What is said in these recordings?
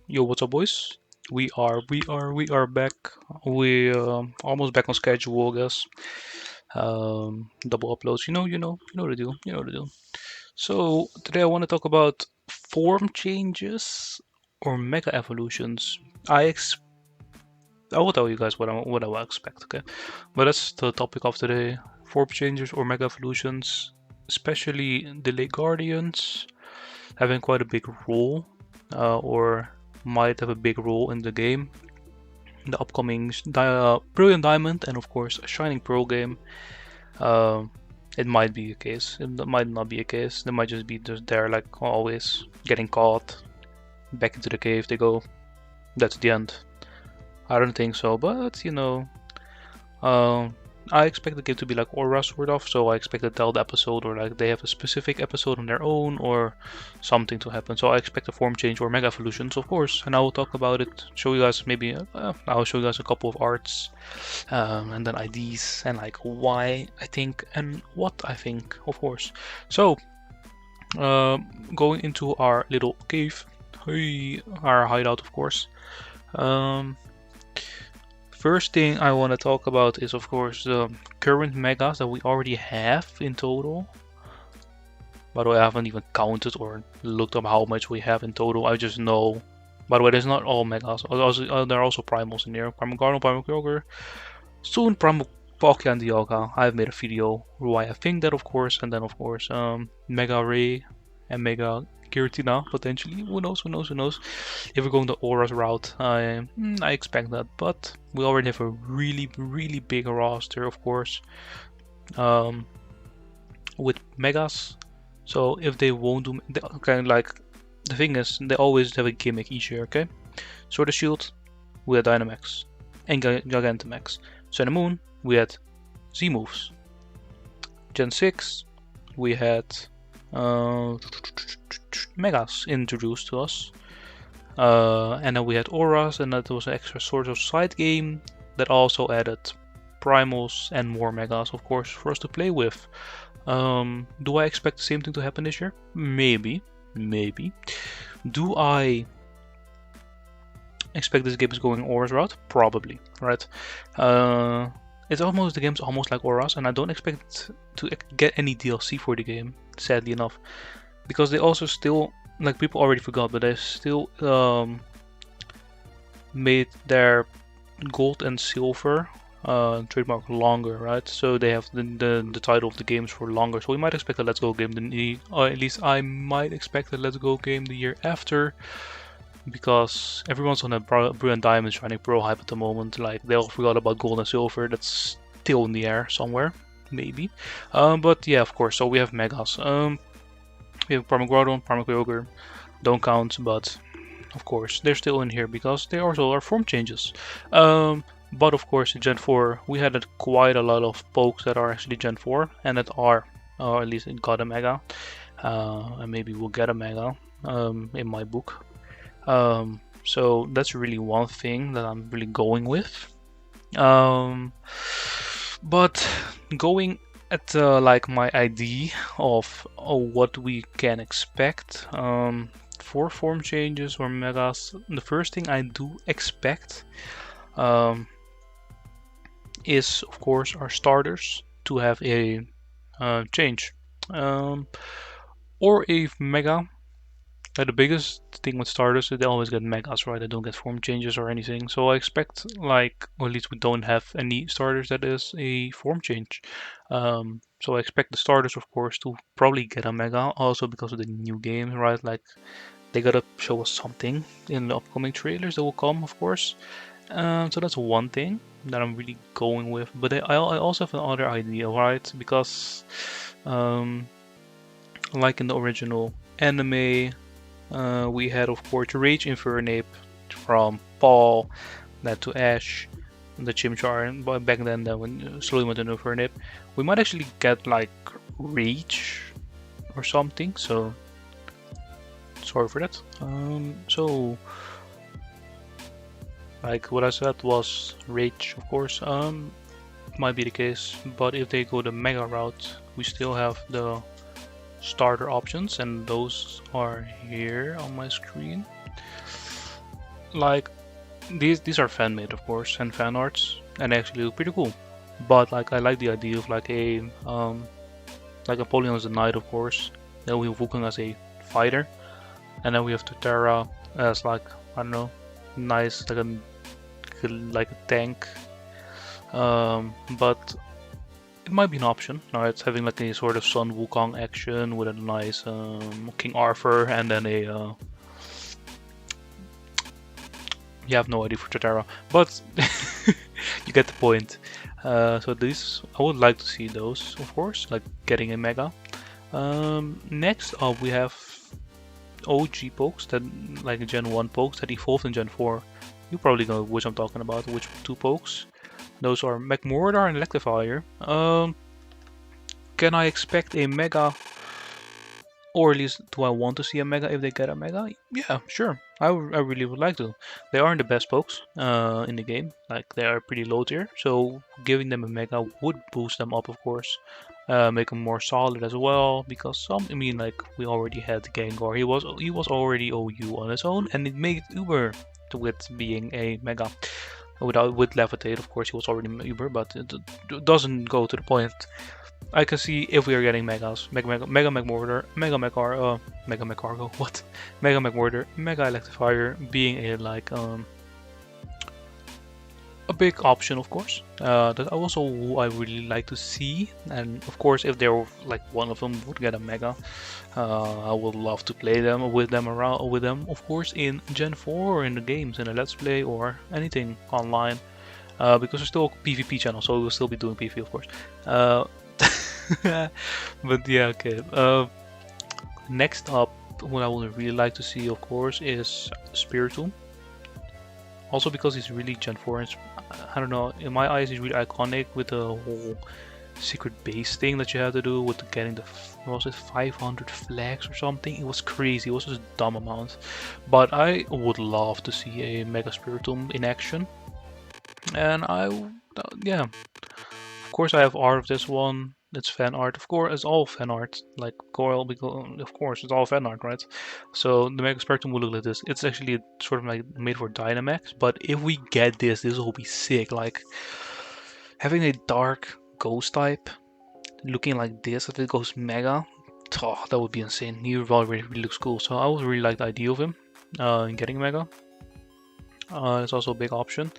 Yo, what's up, boys? We are back. We almost back on schedule, I guess. Double uploads. You know the deal. You know the deal. So today I want to talk about form changes or mega evolutions. I will tell you guys what I will expect. Okay, but that's the topic of today: form changes or mega evolutions, especially the late guardians having quite a big role, or might have a big role in the game. The upcoming Brilliant Diamond and of course a Shining Pearl game. Uh, it might be a case. It might not be a case. They might just be just there like always, getting caught. Back into the cave they go. That's the end. I don't think so, but um, I expect the game to be like Aura sort of, so I expect a Telled episode or like they have a specific episode on their own or something to happen. So I expect a form change or mega evolutions, of course, and I will talk about it. Show you guys maybe I'll show you guys a couple of arts, and then IDs and like why I think and what I think, of course. So going into our little cave, our hideout, of course. Um, First thing I want to talk about is of course the current megas that we already have in total. By the way, I haven't even counted or looked up how much we have in total. I just know. By the way, there's not all megas. There are also primals in here. Primal Garden, Primal Kyogre, soon Primal Palkia and Dialga. I've made a video why I think that, of course, and then of course Mega Ray and Mega Giratina potentially. Who knows? Who knows? Who knows? If we're going the Auras route, I expect that. But we already have a really big roster, of course, um, with Megas. So if they won't do, kind of like the thing is, they always have a gimmick each year. Okay, Sword of Shield, we had Dynamax and Gigantamax. Sun and Moon, we had Z moves. Gen 6, we had uh, Megas introduced to us. And then we had Auras, and that was an extra sort of side game that also added Primals and more Megas, of course, for us to play with. Do I expect the same thing to happen this year? Maybe. Do I expect this game is going Auras route? Probably, right? The game's almost like Auras, and I don't expect to get any DLC for the game, sadly enough, because they also still, like, people already forgot, but they still made their gold and silver trademark longer, right? So they have the title of the games for longer. So we might expect a Let's Go game, or at least I might expect a Let's Go game the year after, because everyone's on a Brilliant Diamond Shining Pearl hype at the moment. Like, they all forgot about gold and silver. That's still in the air somewhere, maybe. But yeah, of course. So we have Megas. We have Primal Groudon, Primal Kyogre. Don't count, but of course they're still in here because they also are form changes. But of course in Gen 4 we had quite a lot of pokes that are actually Gen 4 and that are, or at least it got a Mega. And maybe we'll get a Mega in my book. So that's really one thing that I'm really going with. But going at like my idea of what we can expect for form changes or megas, the first thing I do expect is of course our starters to have a change or a mega. The biggest thing with starters is they always get megas, right? They don't get form changes or anything. So I expect, like, or at least we don't have any starters that is a form change. So I expect the starters, of course, to probably get a mega, also because of the new games, right? Like, they gotta show us something in the upcoming trailers that will come, of course. So that's one thing that I'm really going with. But I also have another idea, right? Because, like in the original anime, we had, of course, Rage Infernape from Paul, that to Ash, the Chimchar, but back then that when slowly went into Infernape. We might actually get like Rage or something, so sorry for that. So like what I said was Rage, of course. might be the case, but if they go the Mega route, we still have the starter options, and those are here on my screen. Like these are fan made, of course, and fan arts, and they actually look pretty cool. But like I like the idea of like a like Napoleon as a knight, of course. Then we have Vulcan as a fighter, and then we have Totara as like, I don't know, nice like a tank. But it might be an option. Now it's having like a sort of Sun Wukong action with a nice King Arthur, and then a you have no idea for Totara, but you get the point. So these, I would like to see those, of course, like getting a Mega. Next up we have OG pokes, that like Gen 1 pokes that evolved in Gen 4. You probably know which I'm talking about, which two pokes. Those are McMordar and Electivire. Can I expect a Mega? Or at least, do I want to see a Mega if they get a Mega? Yeah, sure. I really would like to. They aren't the best pokes in the game. Like, they are pretty low tier. So, giving them a Mega would boost them up, of course. Make them more solid as well. Because I mean, like, we already had Gengar. He was already OU on his own. And it made Uber with being a Mega. With Levitate, of course, he was already Uber. But it doesn't go to the point. I can see if we are getting Megas, Mega McMortar, Mega McCargo, what? Mega McMortar, Mega Electivire being a like a big option, of course. That also I really like to see, and of course if there were like one of them would get a Mega, I would love to play them with them, of course, in Gen 4 or in the games, in a Let's Play or anything online, because we're still a PvP channel, so we'll still be doing PvP, of course. But yeah, okay. Next up, what I would really like to see, of course, is Spiritomb. Also because he's really Gen 4, and I don't know, in my eyes he's really iconic with the whole secret base thing that you have to do with getting the, what was it, 500 flags or something? It was crazy, it was just a dumb amount. But I would love to see a Mega Spiritomb in action. And yeah. Of course I have art of this one. It's fan art, of course. It's all fan art, like Coral. Because of course it's all fan art, right? So the Mega Spectrum will look like this. It's actually sort of like made for Dynamax, but if we get this will be sick. Like having a dark ghost type looking like this, if it goes Mega, oh, that would be insane. He already really looks cool. So I would really like the idea of him in getting Mega. It's also a big option.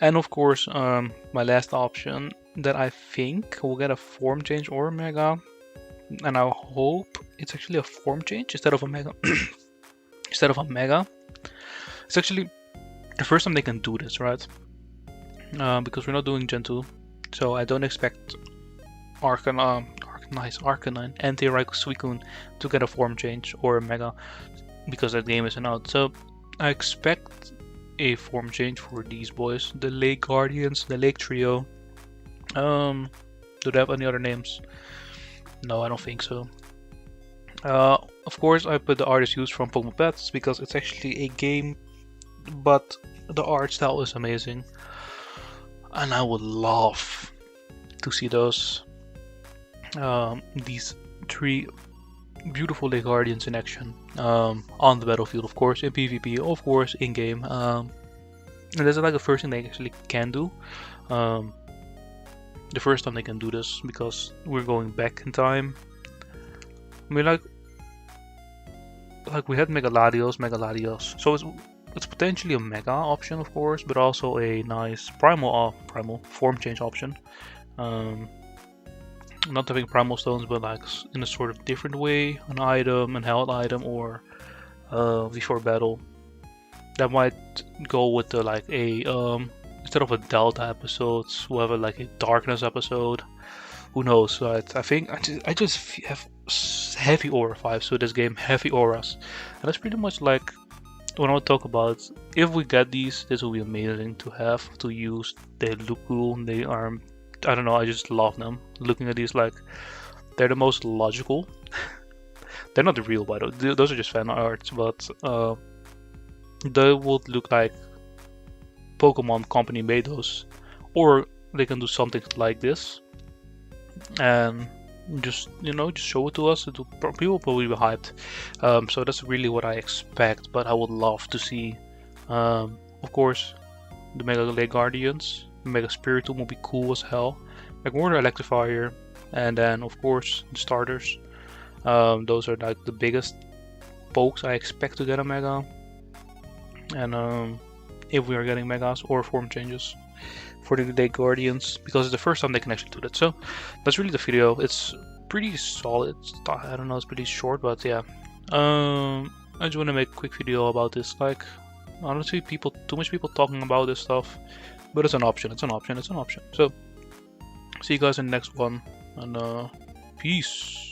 And of course, my last option that I think will get a form change or a Mega, and I hope it's actually a form change instead of a Mega. Instead of a Mega, it's actually the first time they can do this, right? Because we're not doing Gen 2, so I don't expect Arcanine, Anti-Raikou Suicune to get a form change or a Mega, because that game isn't out. So I expect a form change for these boys, the Lake Guardians, the Lake Trio. Do they have any other names? No, I don't think so. Of course, I put the artist used from Pokémon Pets because it's actually a game, but the art style is amazing, and I would love to see those these three beautiful Lake Guardians in action on the battlefield, of course, in PvP, of course, in game. And that's like the first thing they actually can do. The first time they can do this, because we're going back in time. I mean, like we had Megaladios, so it's potentially a Mega option, of course, but also a nice primal form change option. Not having primal stones, but like in a sort of different way, an item, an held item, or before battle. That might go with the like a instead of a Delta episode, we'll have like a Darkness episode. Who knows? Right? I think I just have heavy aura vibes to this game, heavy auras, and that's pretty much like when I would talk about. If we get these, this will be amazing to have, to use. They look cool. They are, I don't know, I just love them. Looking at these, like they're the most logical. They're not the real, by the way. Those are just fan arts, but they would look like Pokemon Company made those, or they can do something like this, and just show it to us. People will probably be hyped. So that's really what I expect. But I would love to see, of course, the Mega Lake Guardians. Mega Spiritomb will be cool as hell. Magmortar Electivire, and then of course the starters. Those are like the biggest pokes I expect to get a Mega. And if we are getting Megas or form changes for the Lake Guardians, because it's the first time they can actually do that. So that's really the video. It's pretty solid. I don't know, it's pretty short, but yeah. I just want to make a quick video about this. Like, honestly, too much people talking about this stuff, but it's an option. It's an option. It's an option. So see you guys in the next one, and peace.